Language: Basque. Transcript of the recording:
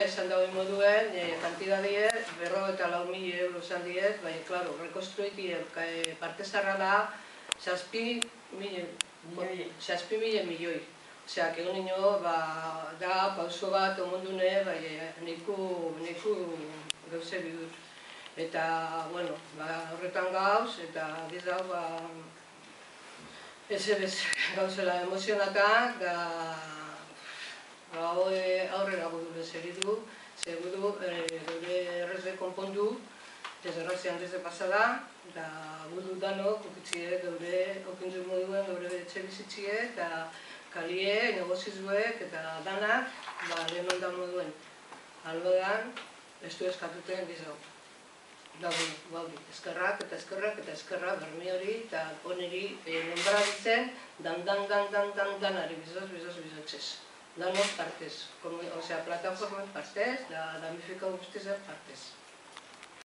Esan dago moduen, kantidadie, 54.000 euro esan diez, baina, klaro, rekonstruiti parte zarrala, 6.000 milioi. Osea, egon nino, da, pauso bat, omondune, baina, niku gauze bidut. Eta, bueno, horretan gauz, eta giz dago, ez gauzela emozionatak, da, aurrera gudu segidu, seguru gure errezde konpondu, desgrazian desde pasada, da gudu danok okitzie gure okintzu moduen gure etxe bizitzie, eta kalie, negozizuek, eta danak, lehen ondan moduen. Albodan, ez du eskatuten gizau. Da, bueno, eskerrak eta eskerrak eta eskerrak bermi hori, eta oneri nombraditzen, danari bizotzez. Danos partez, osea, plataformen partez, da damifika guztizan partez.